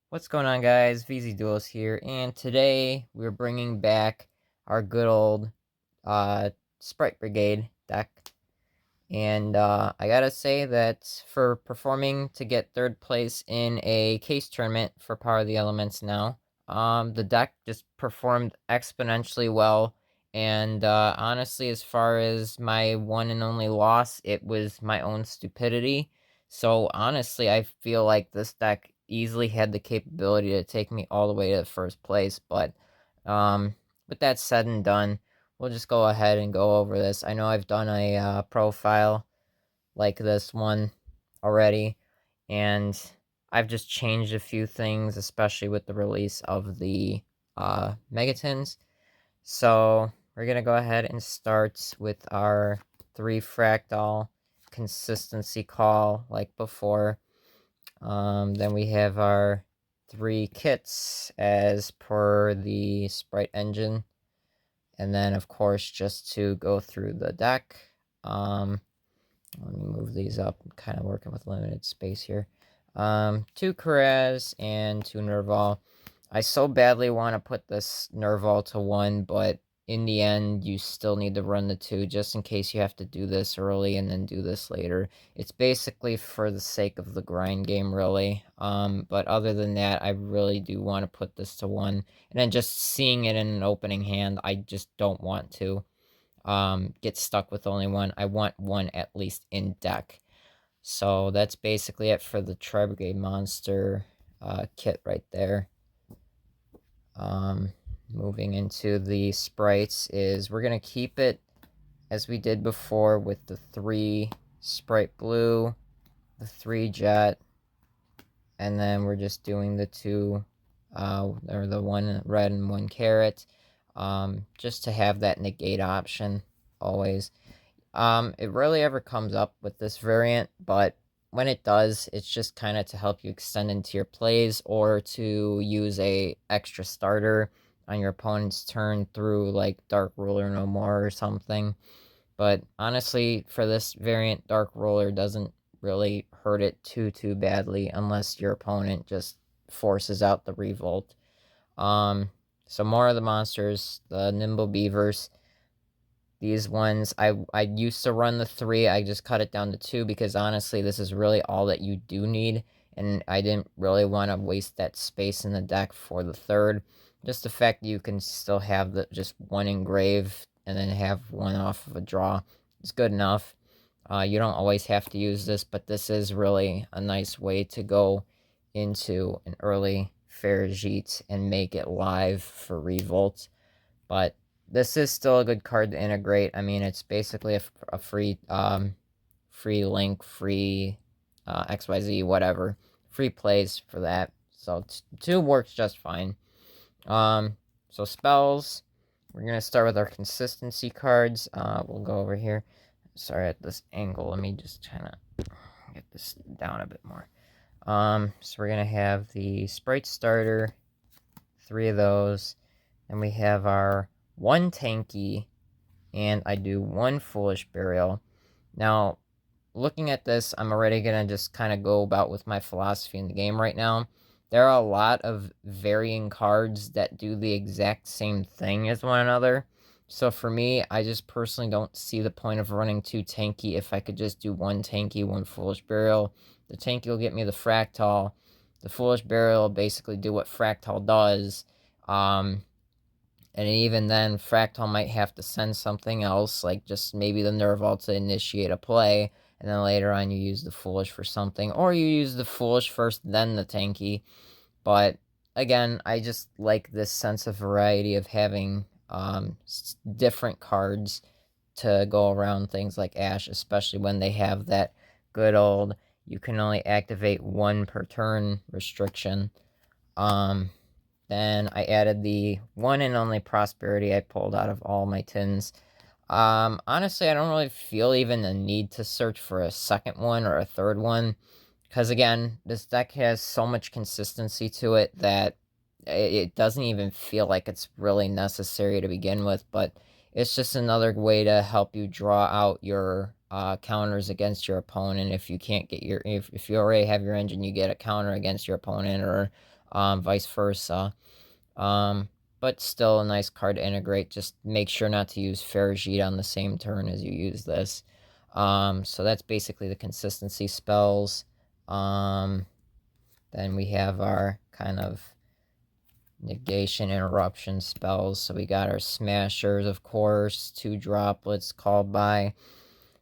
What's going on, guys? VZ Duels here, and today we're bringing back our good old Spright-Brigade deck. And I gotta say that for performing to get third place in a case tournament for Power of the Elements now, the deck just performed exponentially well. And honestly, as far as my one and only loss, it was my own stupidity. So honestly, I feel like this deck easily had the capability to take me all the way to first place. But with that said and done, we'll just go ahead and go over this. I know I've done a profile like this one already, and I've just changed a few things, especially with the release of the Megatons. So we're going to go ahead and start with our 3 Fractal consistency call like before. Then we have our 3 kits as per the Sprite engine. And then, of course, just to go through the deck, let me move these up. I'm kind of working with limited space here. 2 Karaz and 2 Nerval. I so badly want to put this Nerval to 1, but in the end, you still need to run the 2 just in case you have to do this early and then do this later. It's basically for the sake of the grind game, really. But other than that, I really do want to put this to 1. And then just seeing it in an opening hand, I just don't want to get stuck with only 1. I want 1 at least in deck. So that's basically it for the Tri-Brigade monster kit right there. Moving into the sprites is we're going to keep it as we did before with the 3 Sprite Blue, the 3 Jet, and then we're just doing the 2, or the 1 red and 1 carrot, just to have that negate option always. It rarely ever comes up with this variant, but when it does, it's just kind of to help you extend into your plays or to use a extra starter on your opponent's turn through like Dark Ruler No More or something. But honestly, for this variant, Dark Ruler doesn't really hurt it too badly unless your opponent just forces out the Revolt. So more of the monsters, the Nimble Beavers. These ones, I used to run the 3, I just cut it down to 2 because honestly, this is really all that you do need, and I didn't really want to waste that space in the deck for the 3rd. Just the fact that you can still have the just 1 engrave and then have 1 off of a draw is good enough. You don't always have to use this, but this is really a nice way to go into an early Farigite and make it live for Revolt. But this is still a good card to integrate. I mean, it's basically a free free link, free XYZ, whatever. Free plays for that. So 2 works just fine. So spells. We're going to start with our consistency cards. We'll go over here. Sorry, at this angle. Let me just kind of get this down a bit more. So we're going to have the Sprite starter. 3 of those. And we have our 1 tanky, and I do 1 foolish burial. Now, looking at this, I'm already going to just kind of go about with my philosophy in the game right now. There are a lot of varying cards that do the exact same thing as one another. So for me, I just personally don't see the point of running 2 tanky if I could just do 1 tanky, 1 foolish burial. The tanky will get me the fractal. The foolish burial will basically do what fractal does. And even then, Fractal might have to send something else, like just maybe the Nerval to initiate a play, and then later on you use the Foolish for something, or you use the Foolish first, then the Tanky. But again, I just like this sense of variety of having different cards to go around things like Ash, especially when they have that good old, you can only activate 1 per turn restriction. Then I added the 1 and only prosperity I pulled out of all my tins. Honestly, I don't really feel even a need to search for a second one or a third one. Because again, this deck has so much consistency to it that it doesn't even feel like it's really necessary to begin with. But it's just another way to help you draw out your counters against your opponent. If you can't get your, if you already have your engine, you get a counter against your opponent, or vice versa. But still a nice card to integrate. Just make sure not to use Farigide on the same turn as you use this. So that's basically the consistency spells. Then we have our kind of negation interruption spells. So we got our smashers, of course, 2 droplets called by.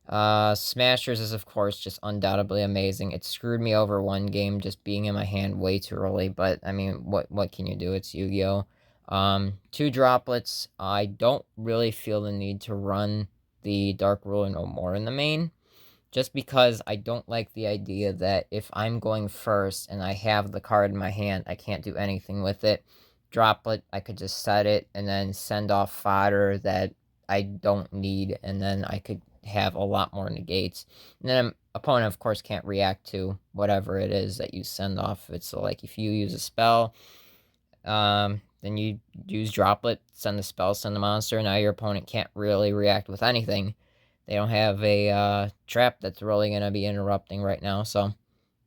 Smashers is, of course, just undoubtedly amazing. It screwed me over one game just being in my hand way too early, but I mean, what can you do? It's Yu-Gi-Oh! 2 droplets. I don't really feel the need to run the Dark Ruler no more in the main, just because I don't like the idea that if I'm going first and I have the card in my hand, I can't do anything with it. Droplet, I could just set it and then send off fodder that I don't need, and then I could have a lot more negates. And then opponent, of course, can't react to whatever it is that you send off. It's so like if you use a spell, then you use Droplet, send the spell, send the monster. Now your opponent can't really react with anything. They don't have a trap that's really going to be interrupting right now. So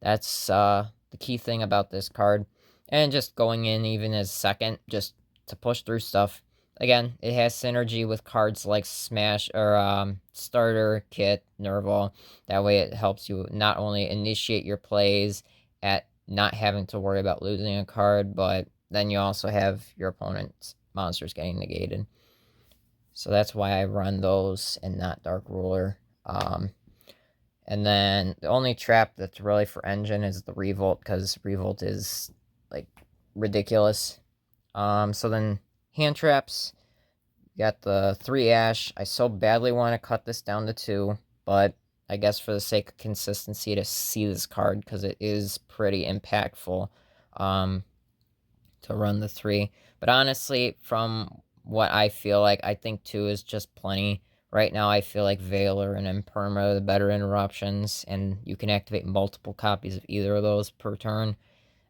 that's the key thing about this card. And just going in even as second, just to push through stuff. Again, it has synergy with cards like Smash or Starter Kit, Nerval. That way it helps you not only initiate your plays at not having to worry about losing a card, but then you also have your opponent's monsters getting negated. So that's why I run those and not Dark Ruler. And then the only trap that's really for engine is the Revolt, because Revolt is like ridiculous. So then hand traps, got the 3 Ash. I so badly want to cut this down to 2, but I guess for the sake of consistency to see this card, because it is pretty impactful, to run the 3. But honestly, from what I feel like, I think 2 is just plenty. Right now, I feel like Veiler and Imperma are the better interruptions, and you can activate multiple copies of either of those per turn.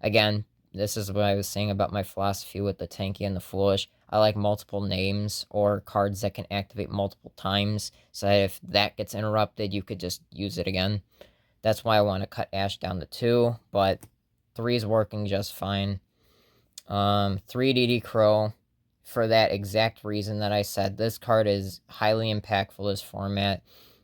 Again, this is what I was saying about my philosophy with the Tanky and the Foolish. I like multiple names or cards that can activate multiple times, so that if that gets interrupted, you could just use it again. That's why I want to cut Ash down to 2, but 3 is working just fine. 3 DD Crow, for that exact reason that I said. This card is highly impactful this format.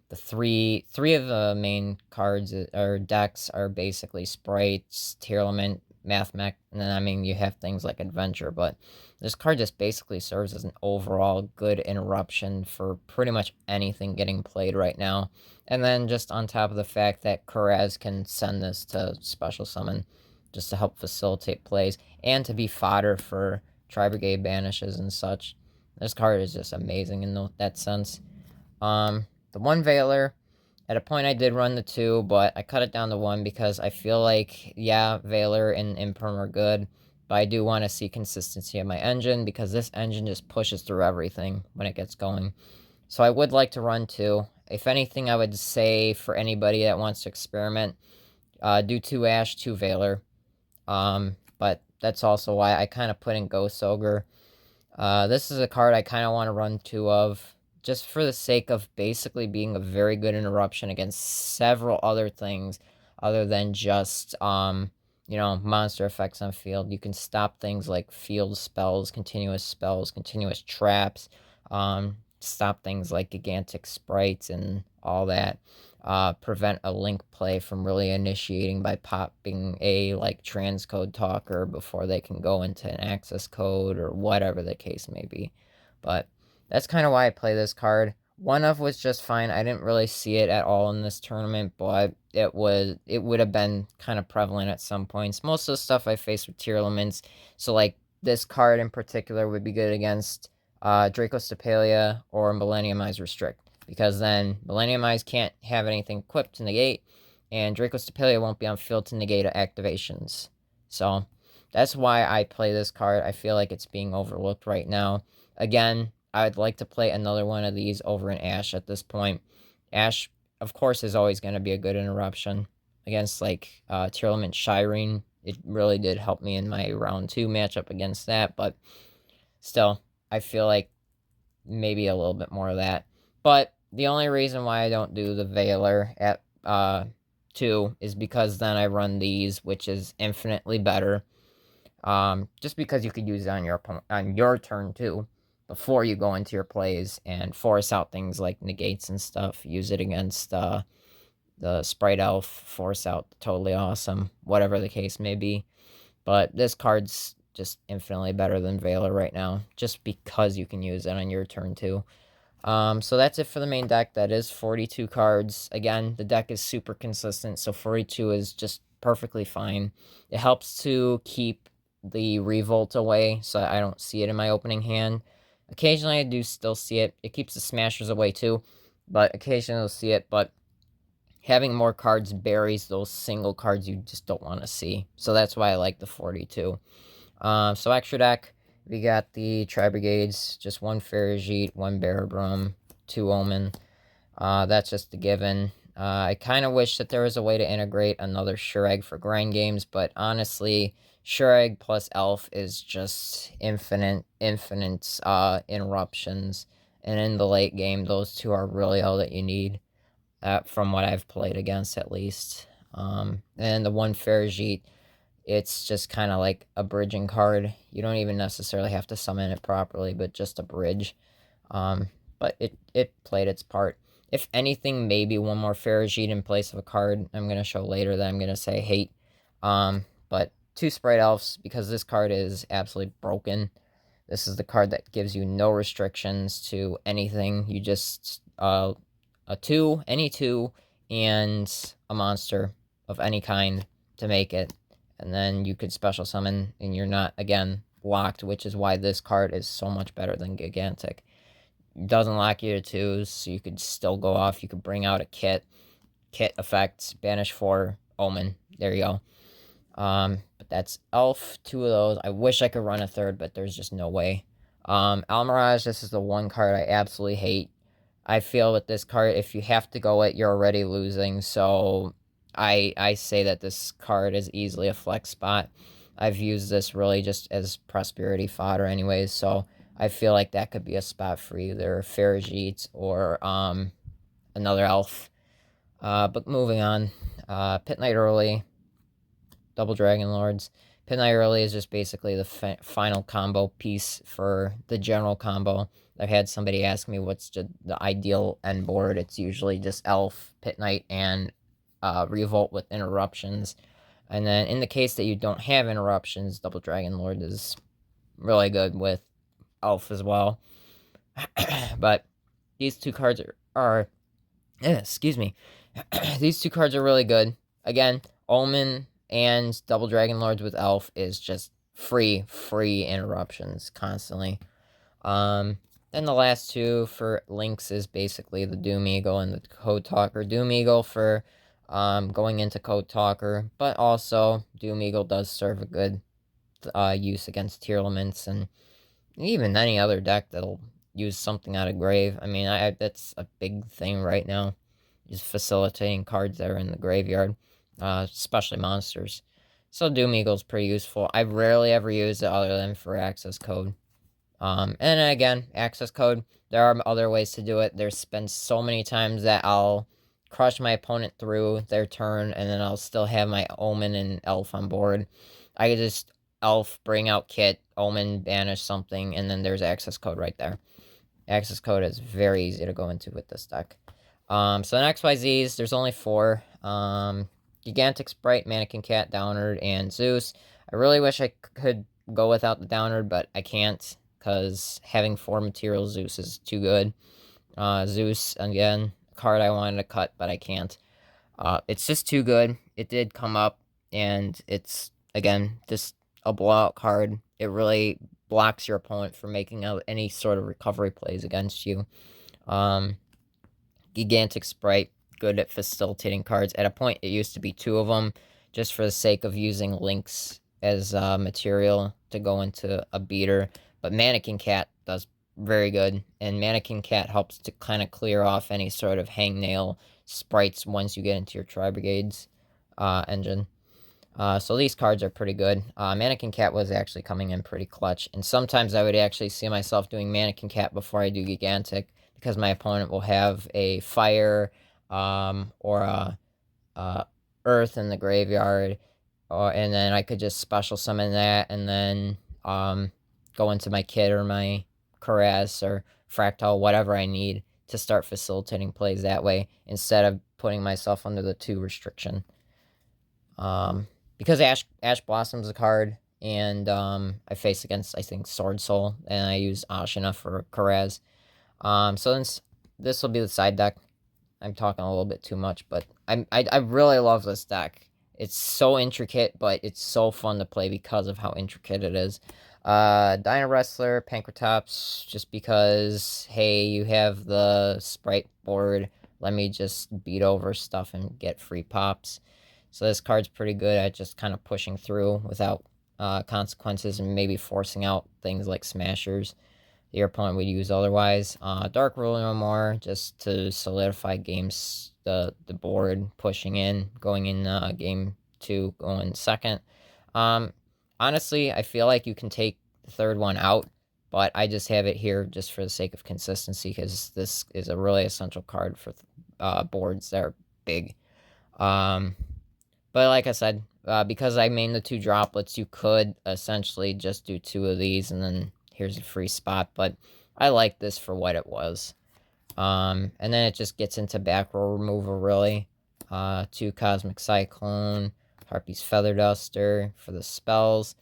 The three of the main cards or decks are basically Sprites, Tearlament, Mathmech, and then I mean you have things like Adventure, but this card just basically serves as an overall good interruption for pretty much anything getting played right now. And then just on top of the fact that Kuraz can send this to special summon just to help facilitate plays and to be fodder for Tri-Brigade banishes and such. This card is just amazing in that sense. The 1 Veiler, at a point I did run the 2, but I cut it down to 1 because I feel like, yeah, Veiler and Imperm are good, but I do want to see consistency of my engine because this engine just pushes through everything when it gets going. So I would like to run 2. If anything, I would say for anybody that wants to experiment, do 2 Ash, 2 Veiler. But that's also why I kind of put in Ghost Ogre. This is a card I kind of want to run 2 of, just for the sake of basically being a very good interruption against several other things other than just, monster effects on field. You can stop things like field spells, continuous traps, stop things like gigantic sprites and all that. Prevent a link play from really initiating by popping a transcode talker before they can go into an access code or whatever the case may be. But that's kind of why I play this card. 1 of was just fine. I didn't really see it at all in this tournament, but it would have been kind of prevalent at some points. Most of the stuff I faced with Tearlaments, so like this card in particular would be good against Dracostapelia or Millennium Eyes Restrict, because then Millennium Eyes can't have anything equipped to negate, and Dracostapelia won't be on field to negate activations. So that's why I play this card. I feel like it's being overlooked right now. Again, I'd like to play another one of these over in Ash at this point. Ash, of course, is always going to be a good interruption against Tearlament Shireen. It really did help me in my round 2 matchup against that, but still, I feel like maybe a little bit more of that. But the only reason why I don't do the Veiler at 2 is because then I run these, which is infinitely better. Just because you could use it on your turn too, before you go into your plays and force out things like negates and stuff. Use it against the Sprite Elf, force out totally awesome, whatever the case may be. But this card's just infinitely better than Veiler right now, just because you can use it on your turn too. So that's it for the main deck. That is 42 cards. Again, the deck is super consistent, so 42 is just perfectly fine. It helps to keep the Revolt away, so I don't see it in my opening hand. Occasionally, I do still see it. It keeps the Smashers away too, but occasionally I'll see it. But having more cards buries those single cards you just don't want to see. So that's why I like the 42. So extra deck, we got the Tri-Brigades, just one Ferrigite, one Barabrum, 2 Omen. That's just a given. I kind of wish that there was a way to integrate another Sure Egg for grind games, but honestly, Sure Egg plus Elf is just infinite interruptions. And in the late game, those two are really all that you need, from what I've played against at least. And the one Ferrigite, it's just kind of like a bridging card. You don't even necessarily have to summon it properly, but just a bridge. But it played its part. If anything, maybe one more Ferrigite in place of a card I'm going to show later that I'm going to say hate. But 2 Sprite Elves, because this card is absolutely broken. This is the card that gives you no restrictions to anything. You just, any 2, and a monster of any kind to make it. And then you could special summon, and you're not, again, locked, which is why this card is so much better than Gigantic. It doesn't lock you to 2s, so you could still go off. You could bring out a kit effects, banish 4, Omen. There you go. But that's Elf, 2 of those. I wish I could run a 3rd, but there's just no way. Almirage, this is the one card I absolutely hate. I feel with this card, if you have to go it, you're already losing, so I say that this card is easily a flex spot. I've used this really just as prosperity fodder anyways, so I feel like that could be a spot for either Ferrigite or another elf. But moving on, Pit Knight Early, Double Dragon Lords. Pit Knight Early is just basically the final combo piece for the general combo. I've had somebody ask me what's the ideal end board. It's usually just Elf, Pit Knight, and Revolt with interruptions. And then in the case that you don't have interruptions, Double Dragon Lord is really good with Elf as well. But these 2 cards are excuse me. These 2 cards are really good. Again, Omen and Double Dragon Lords with Elf is just free interruptions constantly. Then the last 2 for links is basically the Doom Eagle and the Code Talker. Doom Eagle for going into Code Talker, but also Doom Eagle does serve a good use against Tearlaments and even any other deck that'll use something out of grave. I mean, that's a big thing right now, is facilitating cards that are in the graveyard, especially monsters. So Doom Eagle's pretty useful. I rarely ever use it other than for access code. And again, access code, there are other ways to do it. There's been so many times that I'll crush my opponent through their turn, and then I'll still have my Omen and Elf on board. I could just Elf, bring out Kit, Omen, banish something, and then there's access code right there. Access code is very easy to go into with this deck. So in XYZs, there's only 4. Gigantic, Sprite, Mannequin Cat, Downward, and Zeus. I really wish I could go without the Downward, but I can't, because having 4 material Zeus is too good. Zeus, again, a card I wanted to cut, but I can't. It's just too good. It did come up, and it's, again, just a blowout card. It really blocks your opponent from making out any sort of recovery plays against you. Gigantic Sprite, good at facilitating cards. At a point, it used to be 2 of them, just for the sake of using links as material to go into a beater. But Mannequin Cat does very good, and Mannequin Cat helps to kind of clear off any sort of hangnail sprites once you get into your Tri-Brigades engine. So these cards are pretty good. Mannequin Cat was actually coming in pretty clutch, and sometimes I would actually see myself doing Mannequin Cat before I do Gigantic, because my opponent will have a Fire or a Earth in the graveyard, and then I could just special summon that, and then go into my kit or my Caress or Fractal, whatever I need to start facilitating plays that way, instead of putting myself under the 2 restriction. Because Ash Blossom's a card, and I face against, I think, Swordsoul, and I use Ashina for Caress. So this will be the side deck. I'm talking a little bit too much, but I really love this deck. It's so intricate, but it's so fun to play because of how intricate it is. Dino Wrestler, Pankratops, just because, hey, you have the Sprite board, let me just beat over stuff and get free pops. So this card's pretty good at just kind of pushing through without consequences, and maybe forcing out things like Smashers your opponent would use otherwise. Dark Ruler no more, just to solidify games, the board, pushing in, going in game 2, going second. Honestly, I feel like you can take the third one out, but I just have it here just for the sake of consistency, because this is a really essential card for boards that are big. But like I said, because I main the 2 droplets, you could essentially just do 2 of these, and then here's a free spot, but I like this for what it was. And then it just gets into back row removal, really. 2 Cosmic Cyclone, Harpy's Feather Duster for the spells.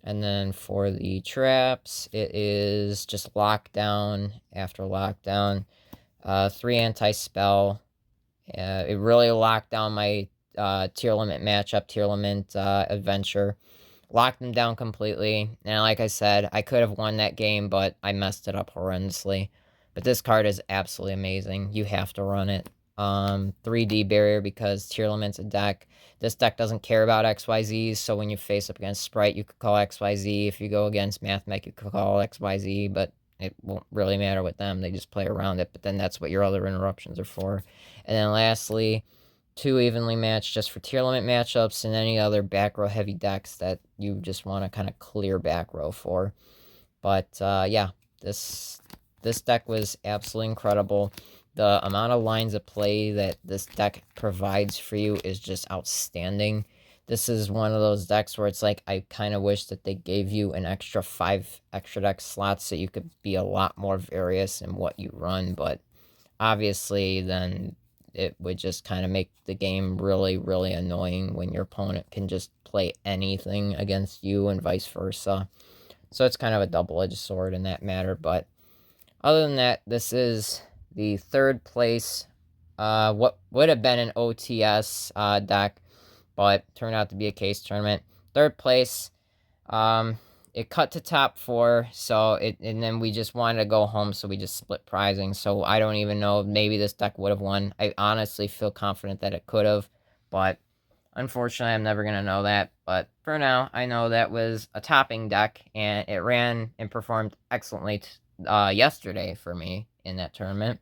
And then for the traps, it is just lockdown after lockdown. 3 anti-spell. It really locked down my Tearlament matchup, Tearlament Adventure. Locked them down completely. And like I said, I could have won that game, but I messed it up horrendously. But this card is absolutely amazing. You have to run it. 3D barrier, because Tearlament's a deck. This deck doesn't care about XYZ, so when you face up against Sprite, you could call XYZ. If you go against Mathmech, you could call XYZ, but it won't really matter with them. They just play around it, but then that's what your other interruptions are for. And then lastly, 2 evenly matched just for Tearlament matchups, and any other back row heavy decks that you just want to kind of clear back row for. But yeah, this deck was absolutely incredible. The amount of lines of play that this deck provides for you is just outstanding. This is one of those decks where it's like, I kind of wish that they gave you an extra 5 extra deck slots so you could be a lot more various in what you run, but obviously then it would just kind of make the game really, really annoying when your opponent can just play anything against you and vice versa. So it's kind of a double-edged sword in that matter, but other than that, this is the 3rd place, what would have been an OTS deck, but turned out to be a case tournament. 3rd place, it cut to top 4, so and then we just wanted to go home, so we just split prizing. So I don't even know, maybe this deck would have won. I honestly feel confident that it could have, but unfortunately I'm never going to know that. But for now, I know that was a topping deck, and it ran and performed excellently yesterday for me in that tournament.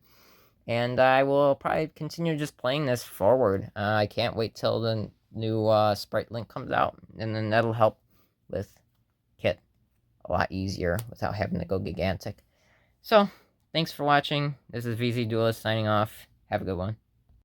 And I will probably continue just playing this forward. I can't wait till the new Sprite link comes out, and then that'll help with kit a lot easier without having to go gigantic. So, thanks for watching. This is VZ Duelist signing off. Have a good one.